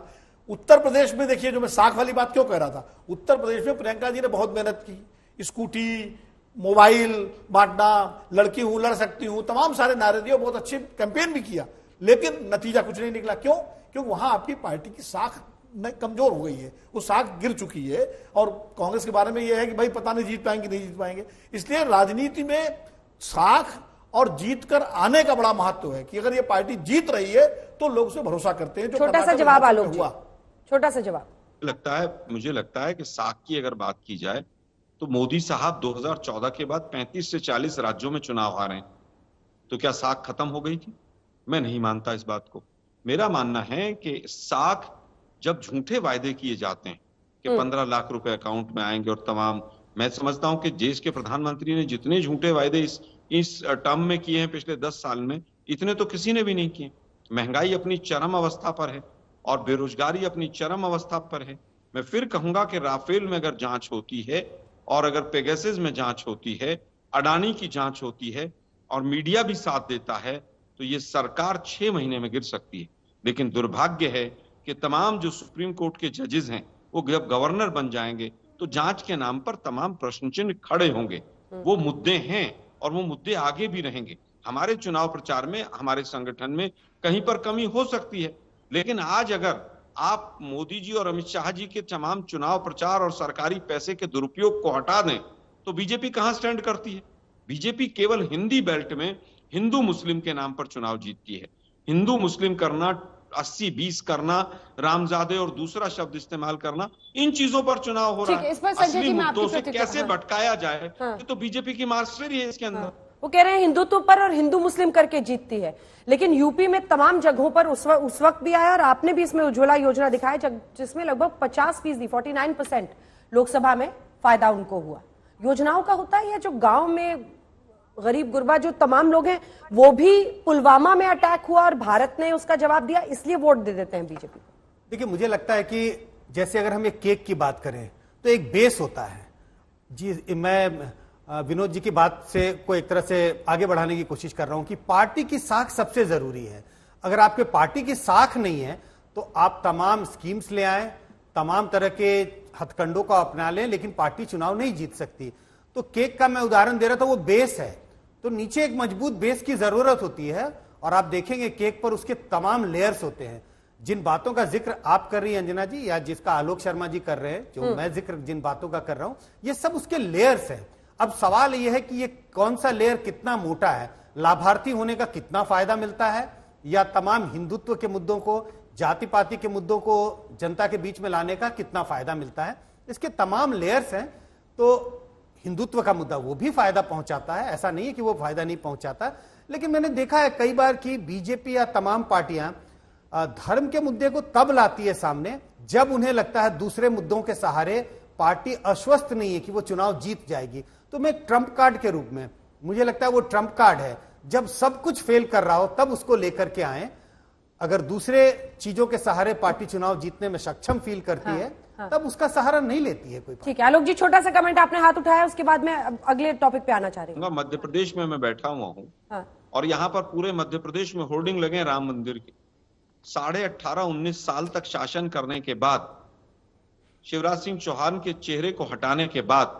उत्तर प्रदेश में देखिए, जो मैं साख वाली बात क्यों कह रहा था, उत्तर प्रदेश में प्रियंका जी ने बहुत मेहनत की, स्कूटी, मोबाइल बांटना, लड़की हूं लड़ सकती हूं, तमाम सारे नारे दिए, बहुत अच्छे कैंपेन भी किया, लेकिन नतीजा कुछ नहीं निकला। क्यों? क्योंकि वहां आपकी पार्टी की साख कमजोर हो गई है, वो साख गिर चुकी है। और कांग्रेस के बारे में यह है कि भाई पता नहीं जीत पाएंगे नहीं जीत पाएंगे। इसलिए राजनीति में साख और जीत कर आने का बड़ा महत्व है कि अगर ये पार्टी जीत रही है तो लोग उसे भरोसा करते हैं। जो छोटा सा जवाब आलोक जी, छोटा सा जवाब। मुझे लगता है कि साख की अगर बात की जाए तो मोदी साहब 2014 के बाद 35 से 40 राज्यों में चुनाव हारे हैं, तो क्या साख खत्म हो गई थी? मैं नहीं मानता इस बात को। मेरा मानना है कि साख जब झूठे वायदे किए जाते हैं कि 15 लाख रुपए अकाउंट में आएंगे और तमाम, मैं समझता हूं कि देश के प्रधानमंत्री ने जितने झूठे वायदे इस टर्म में किए हैं पिछले 10 साल में, इतने तो किसी ने भी नहीं किए। महंगाई अपनी चरम अवस्था पर है और बेरोजगारी अपनी चरम अवस्था पर है। मैं फिर कहूंगा कि राफेल में अगर जांच होती है और अगर पेगासस में जांच होती है, अडानी की जांच होती है और मीडिया भी साथ देता है, तो ये सरकार 6 महीने में गिर सकती है। लेकिन दुर्भाग्य है कि तमाम जो सुप्रीम कोर्ट के जजेस हैं, वो जब गवर्नर बन जाएंगे तो जांच के नाम पर तमाम प्रश्न चिन्ह खड़े होंगे। वो मुद्दे हैं और वो मुद्दे आगे भी रहेंगे। हमारे चुनाव प्रचार में, हमारे संगठन में कहीं पर कमी हो सकती है, लेकिन आज अगर आप मोदी जी और अमित शाह जी के तमाम चुनाव प्रचार और सरकारी पैसे के दुरुपयोग को हटा दें तो बीजेपी कहां स्टैंड करती है? बीजेपी केवल हिंदी बेल्ट में हिंदू मुस्लिम के नाम पर चुनाव जीतती है। हिंदू मुस्लिम करना, 80-20 करना, रामजादे और दूसरा शब्द इस्तेमाल करना, इन चीजों पर चुनाव हो रहा है। असली मुद्दों से कैसे भटकाया जाए, ये तो बीजेपी की मास्टरी है इसके अंदर। वो कह रहे हैं हिंदुत्व पर और हिंदू मुस्लिम करके जीतती है, लेकिन यूपी में तमाम जगहों पर उस वक्त भी आया और आपने भी इसमें उज्ज्वला योजना दिखाया जिसमें लगभग 50%, 49% लोकसभा में फायदा उनको हुआ। योजनाओं का होता है या जो गांव में गरीब गुरबा जो तमाम लोग हैं, वो भी पुलवामा में अटैक हुआ और भारत ने उसका जवाब दिया, इसलिए वोट दे देते हैं बीजेपी को। देखिए, मुझे लगता है कि जैसे अगर हम एक केक की बात करें तो एक बेस होता है जी। मैं विनोद जी की बात से को एक तरह से आगे बढ़ाने की कोशिश कर रहा हूं कि पार्टी की साख सबसे जरूरी है। अगर आपके पार्टी की साख नहीं है तो आप तमाम स्कीम्स ले आए, तमाम तरह के हथकंडों का अपना लें, लेकिन पार्टी चुनाव नहीं जीत सकती। तो केक का मैं उदाहरण दे रहा था, वो बेस है, तो नीचे एक मजबूत बेस की जरूरत होती है, और आप देखेंगे केक पर उसके तमाम लेयर्स होते हैं। जिन बातों का जिक्र आप कर रही हैं अंजना जी, या जिसका आलोक शर्मा जी कर रहे हैं, जो मैं जिक्र जिन बातों का कर रहा हूं, ये सब उसके लेयर्स हैं। अब सवाल यह है कि ये कौन सा लेयर कितना मोटा है, लाभार्थी होने का कितना फायदा मिलता है, या तमाम हिंदुत्व के मुद्दों को, जाति पाति के मुद्दों को जनता के बीच में लाने का कितना फायदा मिलता है। इसके तमाम लेयर्स हैं। तो हिंदुत्व का मुद्दा वो भी फायदा पहुंचाता है, ऐसा नहीं है कि वो फायदा नहीं पहुंचाता, लेकिन मैंने देखा है कई बार कि बीजेपी या तमाम पार्टियां धर्म के मुद्दे को तब लाती है सामने जब उन्हें लगता है दूसरे मुद्दों के सहारे पार्टी आश्वस्त नहीं है कि वो चुनाव जीत जाएगी। तो मैं ट्रम्प कार्ड के रूप में, मुझे लगता है वो ट्रम्प कार्ड है, जब सब कुछ फेल कर रहा हो तब उसको लेकर के आए। अगर दूसरे चीजों के सहारे पार्टी चुनाव जीतने में सक्षम फील करती है, तब उसका सहारा नहीं लेती है कोई। ठीक है आलोक जी, छोटा सा कमेंट, आपने हाथ उठाया, उसके बाद मैं अगले टॉपिक पे आना चाह रही हूँ। मध्य प्रदेश में मैं बैठा हुआ हूँ और यहाँ पर पूरे मध्य प्रदेश में होर्डिंग लगे हैं राम मंदिर के। 18.5-19 साल तक शासन करने के बाद, शिवराज सिंह चौहान के चेहरे को हटाने के बाद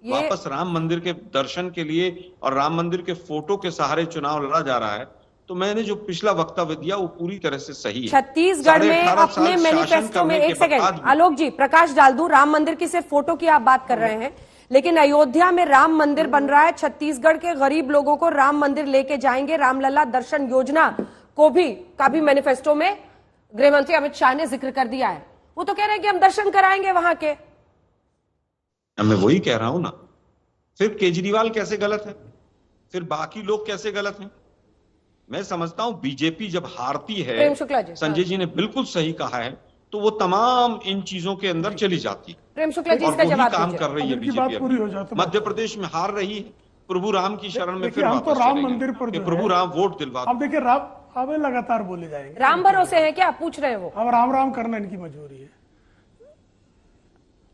वापस राम मंदिर के दर्शन के लिए और राम मंदिर के फोटो के सहारे चुनाव लड़ा जा रहा है। तो मैंने जो पिछला वक्तव्य दिया वो पूरी तरह से सही है। छत्तीसगढ़ में अपने मैनिफेस्टो में, एक सेकंड आलोक जी, प्रकाश डाल दूं, राम मंदिर की सिर्फ फोटो की आप बात कर रहे हैं, लेकिन अयोध्या में राम मंदिर बन रहा है। छत्तीसगढ़ के गरीब लोगों को राम मंदिर लेके जाएंगे। रामलला दर्शन योजना को भी काफी मैनिफेस्टो में गृह मंत्री अमित शाह ने जिक्र कर दिया है। वो तो कह रहे हैं कि हम दर्शन कराएंगे वहां के। मैं वही कह रहा हूं ना, फिर केजरीवाल कैसे गलत है, फिर बाकी लोग कैसे गलत हैं? मैं समझता हूं बीजेपी जब हारती है, प्रेम शुक्ला जी, संजय जी ने बिल्कुल सही कहा है, तो वो तमाम इन चीजों के अंदर चली जाती है। प्रेम शुक्ला जी, और इसका वही जवाब काम दीजिए। कर रही है बीजेपी। मध्य प्रदेश में हार रही है, प्रभु राम की शरण में फिर हम तो वापस राम चलेंगे मंदिर पर कि जो प्रभु है, राम वोट दिलवा। अब देखिए राम हमें लगातार बोले जाएंगे, राम भरोसे है क्या, पूछ रहे हैं वो। अब राम राम करना इनकी मजबूरी है।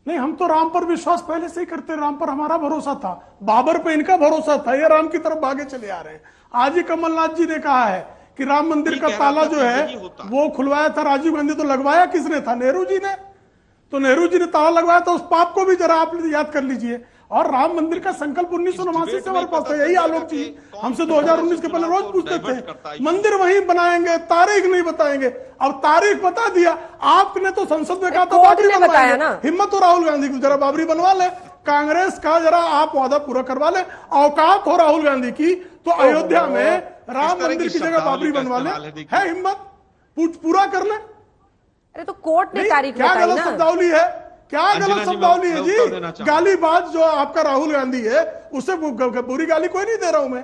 नहीं, हम तो राम पर विश्वास पहले से ही करते, राम पर हमारा भरोसा था, बाबर पे इनका भरोसा था, ये राम की तरफ भागे चले आ रहे हैं। आज ही कमलनाथ जी ने कहा है कि राम मंदिर का ताला जो है वो खुलवाया था राजीव गांधी, तो लगवाया किसने था? नेहरू जी ने। तो नेहरू जी ने ताला लगवाया था, उस पाप को भी जरा आप याद कर लीजिए। और राम मंदिर का संकल्प 1989 से हमारे पास है। यही आलोक जी हमसे 2019 के पहले रोज पूछते थे, मंदिर वहीं बनाएंगे, तारीख नहीं बताएंगे। अब तारीख बता दिया, आपने तो संसद में कहा था बाबरी बनवाएंगे ना। हिम्मत हो राहुल गांधी की, जरा बाबरी बनवा ले। कांग्रेस का जरा आप वादा पूरा करवा ले। औकात हो राहुल गांधी की तो अयोध्या में राम मंदिर की जगह बाबरी बनवा ले, है हिम्मत, पूरा कर ले। अरे तो कोर्ट ने तारीख क्या बताई गलत ना। शब्दावली है, क्या गलत शब्दावली है जी? गालीबाज जो आपका राहुल गांधी है, उससे बुरी गाली कोई नहीं दे रहा हूं मैं।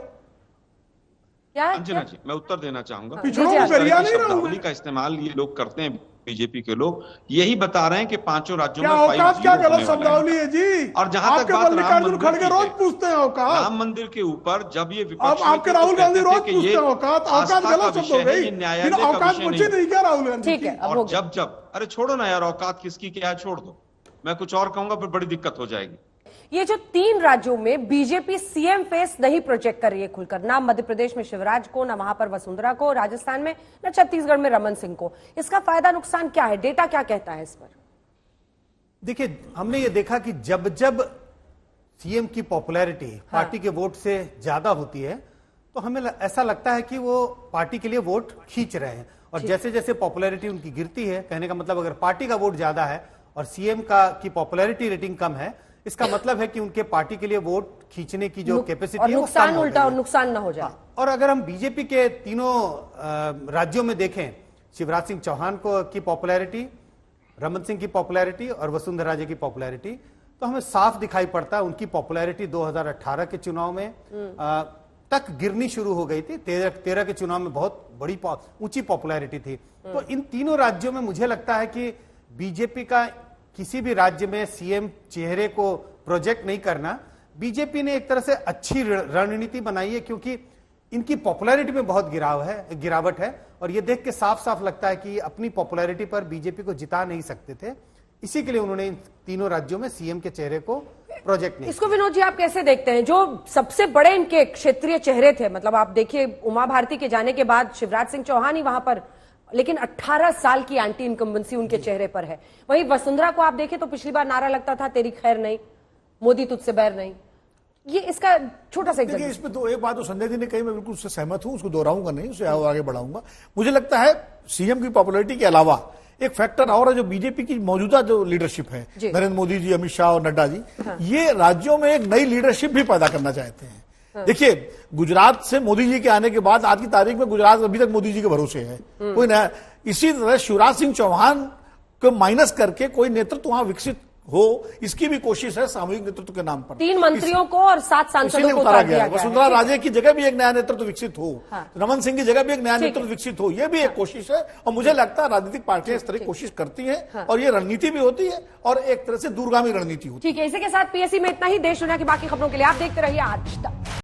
क्या अंजना जी, मैं उत्तर देना चाहूंगा। पिछड़ों को गरिया नहीं रहा हूं मैं। का इस्तेमाल ये लोग करते हैं, बीजेपी के लोग यही बता रहे हैं कि पांचों राज्यों में औकात क्या गलत शब्दावली है जी? और जहां तक बात मल्लिकार्जुन खड़गे रोज पूछते हैं औकात, राम मंदिर के ऊपर जब ये अब आपके राहुल गांधी रोज पूछते हैं औकात। औकात गलत शब्द हो गई, औकात पूछे नहीं क्या राहुल गांधी? ठीक है, और जब अरे छोड़ो ना यार, औकात किसकी क्या है, छोड़ दो। मैं कुछ और कहूंगा फिर बड़ी दिक्कत हो जाएगी। ये जो 3 राज्यों में बीजेपी सीएम फेस नहीं प्रोजेक्ट कर रही है खुलकर, ना मध्य प्रदेश में शिवराज को, ना वहां पर वसुंधरा को, राजस्थान में, ना छत्तीसगढ़ में रमन सिंह को, इसका फायदा नुकसान क्या है? डेटा क्या कहता है इस पर? देखिए, हमने ये देखा कि जब जब सीएम की पॉपुलैरिटी पार्टी के वोट से ज्यादा होती है, तो हमें ऐसा लगता है कि वो पार्टी के लिए वोट खींच रहे हैं। और जैसे जैसे पॉपुलैरिटी उनकी गिरती है, कहने का मतलब अगर पार्टी का वोट ज्यादा है और सीएम की पॉपुलैरिटी रेटिंग कम है, इसका मतलब है कि उनके पार्टी के लिए वोट खींचने की जो कैपेसिटी है, नुकसान उल्टा और नुकसान ना हो जाए। और अगर हम बीजेपी के तीनों राज्यों में देखें, शिवराज सिंह चौहान की पॉपुलैरिटी, रमन सिंह की पॉपुलैरिटी और वसुंधरा राजे की पॉपुलैरिटी, तो हमें साफ दिखाई पड़ता है उनकी पॉपुलैरिटी 2018 के चुनाव में तक गिरनी शुरू हो गई थी। 13 के चुनाव में बहुत बड़ी ऊंची पॉपुलैरिटी थी। तो इन तीनों राज्यों में मुझे लगता है कि बीजेपी का किसी भी राज्य में सीएम चेहरे को प्रोजेक्ट नहीं करना, बीजेपी ने एक तरह से अच्छी रणनीति बनाई है, क्योंकि इनकी पॉपुलैरिटी में बहुत गिरावट है। और ये देख के साफ साफ लगता है कि अपनी पॉपुलैरिटी पर बीजेपी को जिता नहीं सकते थे, इसी के लिए उन्होंने इन तीनों राज्यों में सीएम के चेहरे को प्रोजेक्ट नहीं। इसको विनोद जी आप कैसे देखते हैं? जो सबसे बड़े इनके क्षेत्रीय चेहरे थे, मतलब आप देखिए उमा भारती के जाने के बाद शिवराज सिंह चौहान ही वहां पर लेकिन 18 साल की एंटी इनकम्बेंसी उनके चेहरे पर है। वहीं वसुंधरा को आप देखें तो पिछली बार नारा लगता था तेरी खैर नहीं, मोदी तुझसे बैर नहीं। ये इसका छोटा सा देखिए, इसमें तो एक बात तो संजय जी ने कही, मैं बिल्कुल उससे सहमत हूं, उसको दोहराऊंगा नहीं, उसे आगे बढ़ाऊंगा। मुझे लगता है सीएम की पॉपुलैरिटी के अलावा एक फैक्टर और है, जो बीजेपी की मौजूदा जो लीडरशिप है, नरेंद्र मोदी जी, अमित शाह और नड्डा जी, ये राज्यों में एक नई लीडरशिप भी पैदा करना चाहते हैं। देखिए, गुजरात से मोदी जी के आने के बाद आज की तारीख में गुजरात अभी तक मोदी जी के भरोसे है, कोई नया। इसी तरह शिवराज सिंह चौहान को माइनस करके कोई नेतृत्व वहां विकसित हो, इसकी भी कोशिश है सामूहिक नेतृत्व के नाम पर। 3 मंत्रियों को और 7 सांसदों को उतारा गया है। वसुंधरा राजे की जगह भी एक नया नेतृत्व विकसित हो, रमन सिंह की जगह भी एक नया नेतृत्व विकसित हो, यह भी एक कोशिश है। और मुझे लगता है राजनीतिक पार्टियां इस तरह कोशिश करती हैं, और ये रणनीति भी होती है और एक तरह से दूरगामी रणनीति होती है। ठीक है, इसी के साथ पीएससी में इतना ही। देश दुनिया की बाकी खबरों के लिए आप देखते रहिए आज तक।